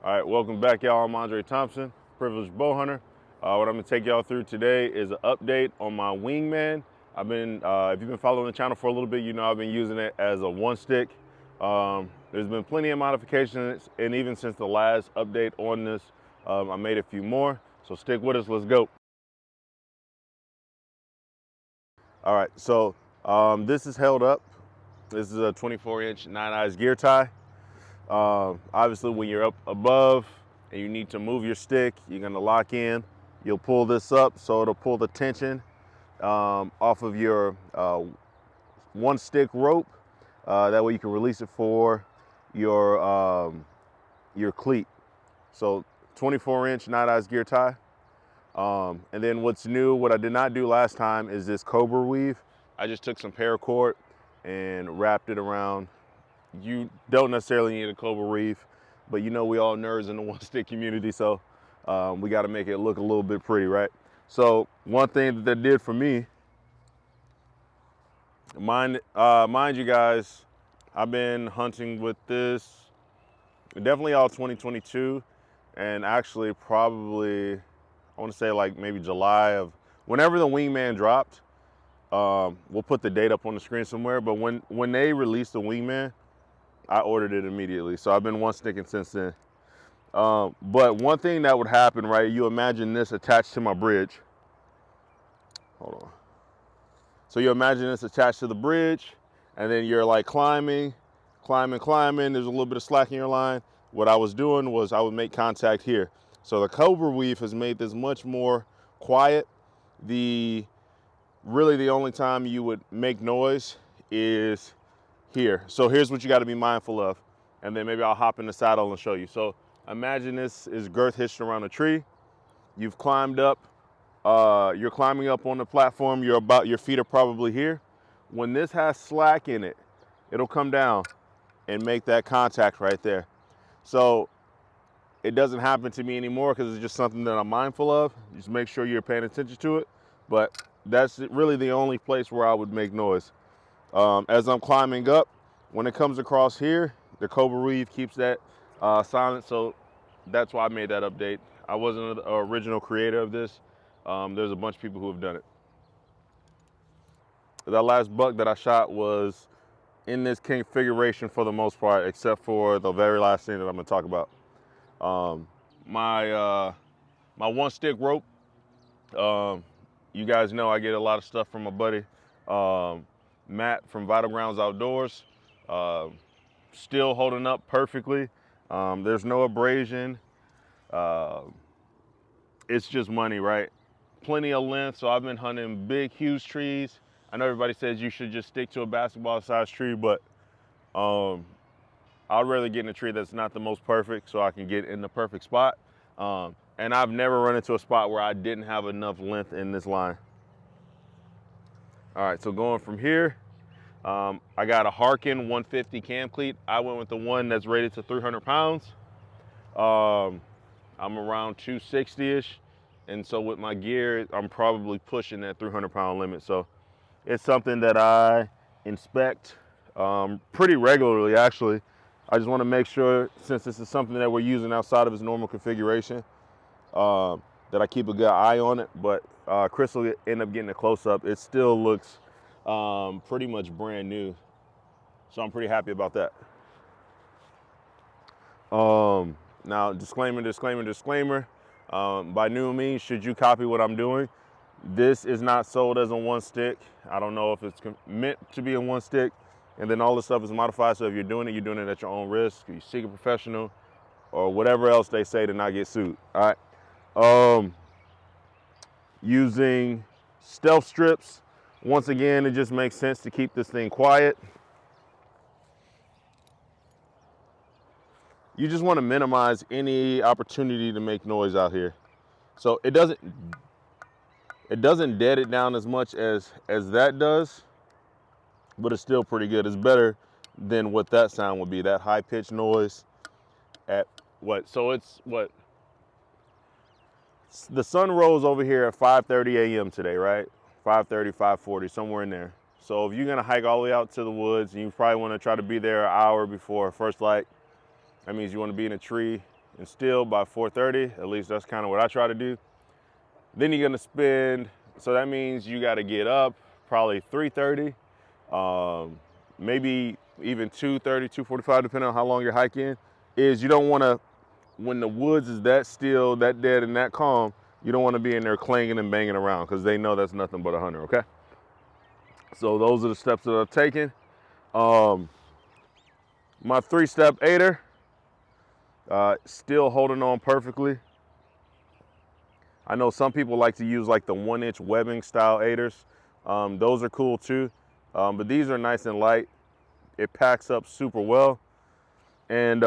All right, welcome back, y'all. I'm Andre Thompson, privileged bow hunter. What I'm gonna take y'all through today is an update on my Wingman. If you've been following the channel for a little bit, you know I've been using it as a one stick. There's been plenty of modifications, and even since the last update on this, I made a few more. So stick with us, let's go. All right, so this is held up. This is a 24-inch 9-eyes gear tie. Obviously, when you're up above and you need to move your stick, you're gonna lock in. You'll pull this up so it'll pull the tension off of your one stick rope. That way you can release it for your cleat. So 24-inch 9-eyes gear tie. And then what's new, what I did not do last time is this cobra weave. I just took some paracord and wrapped it around. You don't necessarily need a cobra weave, but you know we all nerds in the one stick community, so we got to make it look a little bit pretty, right? So one thing that did for me, mind you guys, I've been hunting with this definitely all 2022, and actually probably I want to say like maybe July of whenever the Wingman dropped. We'll put the date up on the screen somewhere, but when they released the Wingman, I ordered it immediately. So I've been one sticking since then. But one thing that would happen, right? You imagine this attached to my bridge. Hold on. So you imagine this attached to the bridge, and then you're like climbing. There's a little bit of slack in your line. What I was doing was I would make contact here. So the cobra weave has made this much more quiet. Really the only time you would make noise is here. So here's what you got to be mindful of, and then maybe I'll hop in the saddle and show you. So imagine this is girth hitched around a tree. You've climbed up, you're climbing up on the platform. Your feet are probably here. When this has slack in it, it'll come down and make that contact right there. So it doesn't happen to me anymore because it's just something that I'm mindful of. Just make sure you're paying attention to it. But that's really the only place where I would make noise. As I'm climbing up, when it comes across here, the cobra weave keeps that silent, so that's why I made that update. I wasn't the original creator of this. There's a bunch of people who have done it. That last buck that I shot was in this configuration for the most part, except for the very last thing that I'm gonna talk about. My one stick rope. You guys know I get a lot of stuff from my buddy Matt from Vital Grounds Outdoors. Still holding up perfectly. There's no abrasion. It's just money, right? Plenty of length. So I've been hunting big, huge trees. I know everybody says you should just stick to a basketball-sized tree, but I'd rather get in a tree that's not the most perfect so I can get in the perfect spot. And I've never run into a spot where I didn't have enough length in this line. All right, so going from here, I got a Harkin 150 cam cleat. I went with the one that's rated to 300 pounds. I'm around 260-ish. And so with my gear, I'm probably pushing that 300-pound limit. So it's something that I inspect pretty regularly, actually. I just want to make sure, since this is something that we're using outside of its normal configuration, that I keep a good eye on it. But Chris will end up getting a close-up. It still looks pretty much brand new. So I'm pretty happy about that. Now, disclaimer. By no means should you copy what I'm doing. This is not sold as a one stick. I don't know if it's meant to be a one stick. And then all this stuff is modified. So if you're doing it at your own risk. You seek a professional or whatever else they say to not get sued. All right. Using stealth strips. Once again, it just makes sense to keep this thing quiet. You just want to minimize any opportunity to make noise out here. So it doesn't dead it down as much as that does, but it's still pretty good. It's better than what that sound would be, that high pitched noise at what? So it's what? The sun rose over here at 5:30 a.m. today, right? 5:30, 5:40, somewhere in there. So if you're gonna hike all the way out to the woods, and you probably want to try to be there an hour before first light, that means you want to be in a tree and still by 4:30. At least that's kind of what I try to do. Then you're gonna spend, so that means you gotta get up probably 3:30, maybe even 2:30, 2:45, depending on how long you're hiking. Is you don't wanna, when the woods is that still, that dead, and that calm, you don't wanna be in there clanging and banging around because they know that's nothing but a hunter, okay? So those are the steps that I've taken. My 3-step Ater, still holding on perfectly. I know some people like to use like the 1-inch webbing style Aters. Those are cool too, but these are nice and light. It packs up super well. And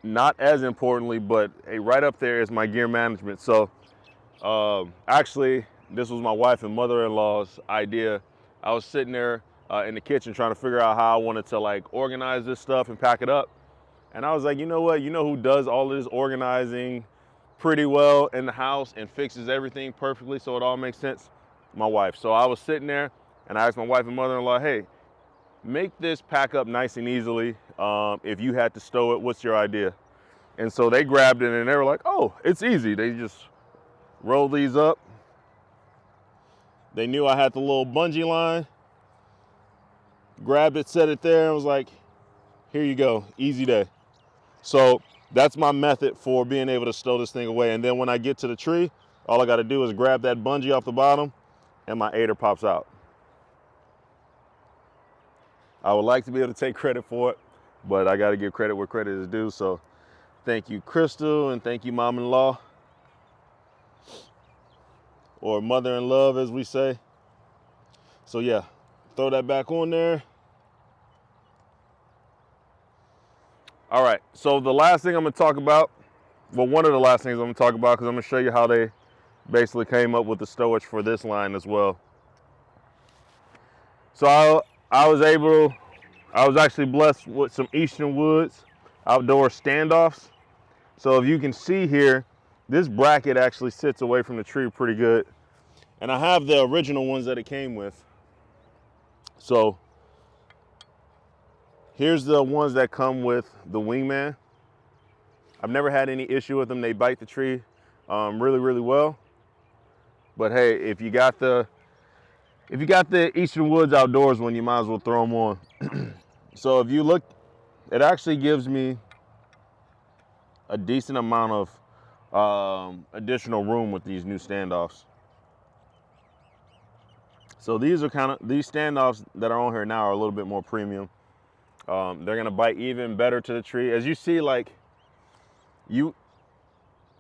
not as importantly, but right up there is my gear management. So actually, this was my wife and mother-in-law's idea. I was sitting there in the kitchen trying to figure out how I wanted to like organize this stuff and pack it up. And I was like, you know what? You know who does all of this organizing pretty well in the house and fixes everything perfectly so it all makes sense? My wife. So I was sitting there and I asked my wife and mother-in-law, hey, make this pack up nice and easily. If you had to stow it, what's your idea? And so they grabbed it and they were like, oh, it's easy. They just roll these up. They knew I had the little bungee line. Grabbed it, set it there, and was like, here you go, easy day. So that's my method for being able to stow this thing away. And then when I get to the tree, all I gotta do is grab that bungee off the bottom and my Ater pops out. I would like to be able to take credit for it, but I gotta give credit where credit is due. So thank you, Crystal, and thank you, mom-in-law, or mother-in-love, as we say. So yeah, throw that back on there. All right, so the last thing I'm gonna talk about, well, one of the last things I'm gonna talk about, because I'm gonna show you how they basically came up with the stowage for this line as well. So I was actually blessed with some Eastern Woods outdoor standoffs. So if you can see here, this bracket actually sits away from the tree pretty good. And I have the original ones that it came with. So here's the ones that come with the Wingman. I've never had any issue with them. They bite the tree really, really well. But hey, if you got the Eastern Woods outdoors one, you might as well throw them on. So if you look, it actually gives me a decent amount of additional room with these new standoffs. So these standoffs that are on here now are a little bit more premium. They're gonna bite even better to the tree. As you see, like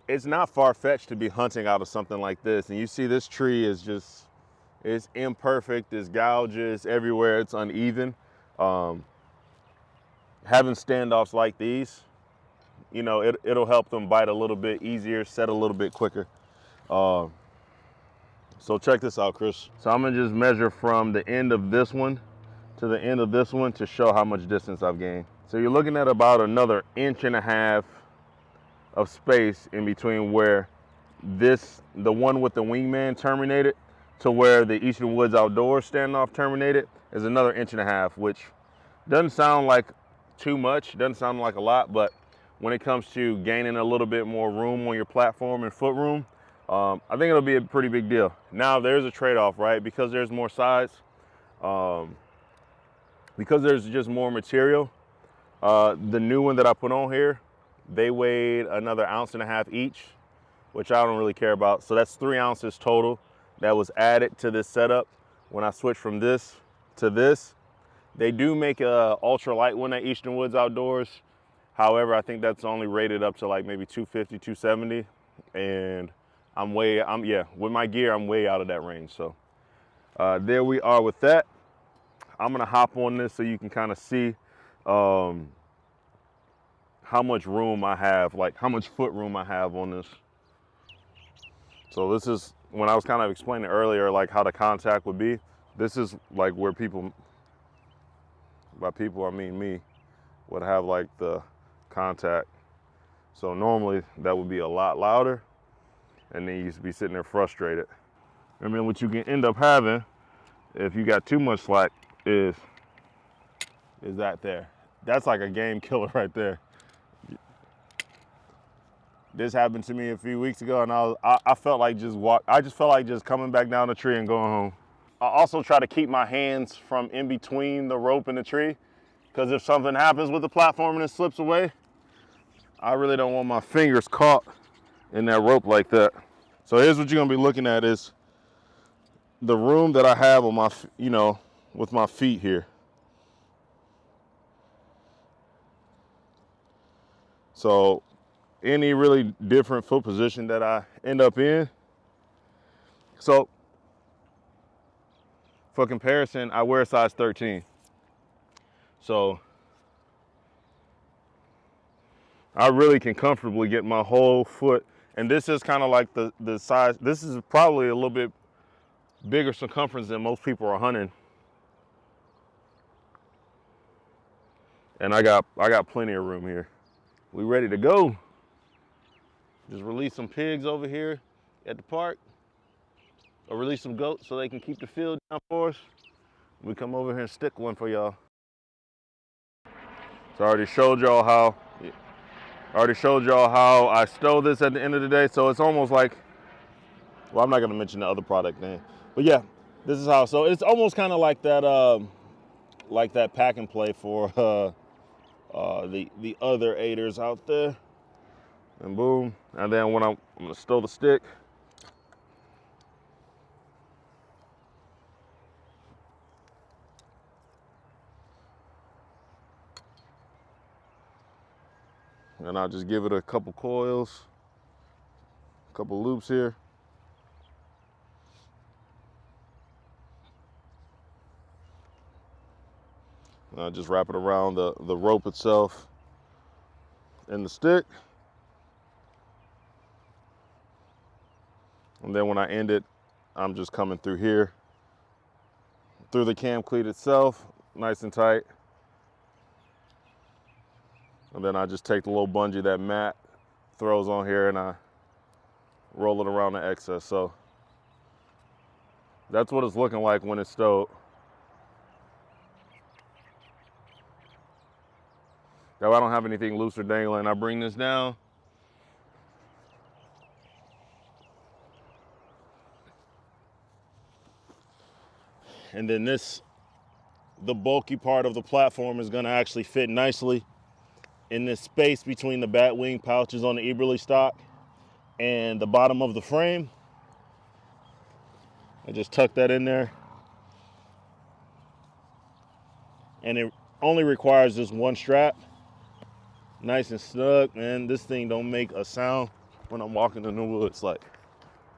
it's not far-fetched to be hunting out of something like this. And you see this tree is just, it's imperfect, it's gouges everywhere, it's uneven. Having standoffs like these, you know, it'll help them bite a little bit easier, set a little bit quicker. So check this out, Chris. So I'm gonna just measure from the end of this one to the end of this one to show how much distance I've gained. So you're looking at about another 1.5 inches of space in between where the one with the Wingman terminated to where the Eastern Woods Outdoor standoff terminated is another 1.5 inches, which doesn't sound like too much, doesn't sound like a lot, but when it comes to gaining a little bit more room on your platform and foot room, I think it'll be a pretty big deal. Now there's a trade-off, right? Because there's more size, because there's just more material, the new one that I put on here, they weighed another 1.5 ounces each, which I don't really care about. So that's 3 ounces total that was added to this setup when I switched from this to this. They do make a ultralight one at Eastern Woods Outdoors. However, I think that's only rated up to like maybe 250, 270. And with my gear, I'm way out of that range. So there we are with that. I'm gonna hop on this so you can kind of see how much room I have, like how much foot room I have on this. So this is, when I was kind of explaining earlier, like how the contact would be, this is like where people, by people I mean me, would have like the contact. So normally that would be a lot louder, and then you used to be sitting there frustrated. And then what you can end up having, if you got too much slack, is that there. That's like a game killer right there. This happened to me a few weeks ago, and I felt like I just felt like just coming back down the tree and going home. I also try to keep my hands from in between the rope and the tree, because if something happens with the platform and it slips away, I really don't want my fingers caught in that rope like that. So here's what you're gonna be looking at is the room that I have on my, with my feet here. So any really different foot position that I end up in. So for comparison, I wear a size 13. So I really can comfortably get my whole foot, and this is kind of like the size, this is probably a little bit bigger circumference than most people are hunting. And I got plenty of room here. We ready to go. Just release some pigs over here at the park, or release some goats so they can keep the field down for us. We come over here and stick one for y'all. So I already showed y'all how I stow this at the end of the day. So it's almost like, well, I'm not gonna mention the other product name, but yeah, this is how. So it's almost kind of like that pack and play for the other Aters out there. And boom, and then when I'm gonna stow the stick. And I'll just give it a couple coils, a couple loops here. And I'll just wrap it around the rope itself and the stick. And then when I end it, I'm just coming through here, through the cam cleat itself, nice and tight. And then I just take the little bungee that Matt throws on here and I roll it around the excess. So that's what it's looking like when it's stowed. Now I don't have anything loose or dangling. I bring this down. And then the bulky part of the platform is gonna actually fit nicely in this space between the Batwing pouches on the Eberly stock and the bottom of the frame. I just tuck that in there. And it only requires just one strap. Nice and snug, man. This thing don't make a sound when I'm walking in the woods. Like,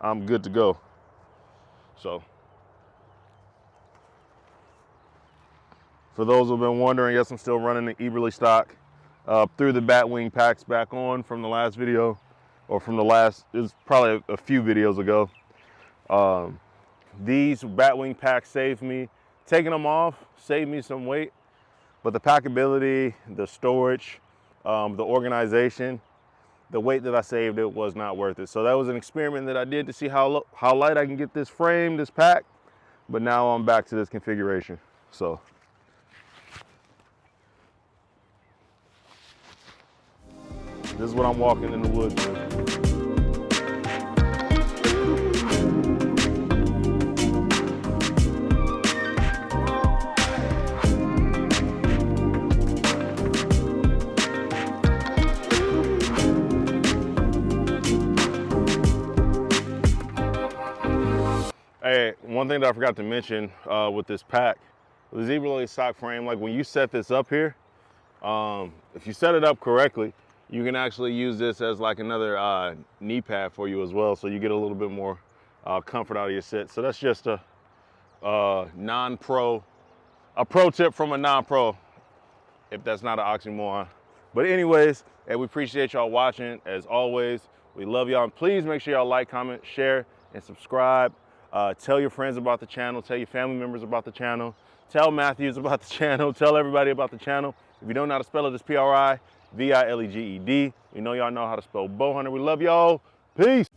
I'm good to go. So, for those who've been wondering, yes, I'm still running the Eberly stock. Threw the Batwing packs back on from the last video, or from the last, it was probably a few videos ago. These Batwing packs saved me, taking them off saved me some weight, but the packability, the storage, the organization, the weight that I saved, it was not worth it. So that was an experiment that I did to see how light I can get this frame, this pack, but now I'm back to this configuration. So. This is what I'm walking in the woods with. Hey, one thing that I forgot to mention with this pack, the Eberly stock frame, like when you set this up here, if you set it up correctly, you can actually use this as like another knee pad for you as well, so you get a little bit more comfort out of your sit. So that's just a pro tip from a non-pro, if that's not an oxymoron. But anyways, and we appreciate y'all watching. As always, we love y'all. And please make sure y'all like, comment, share, and subscribe. Tell your friends about the channel. Tell your family members about the channel. Tell Matthews about the channel. Tell everybody about the channel. If you don't know how to spell it, it's P-R-I-V-I-L-E-G-E-D. We know y'all know how to spell bow hunter. We love y'all. Peace.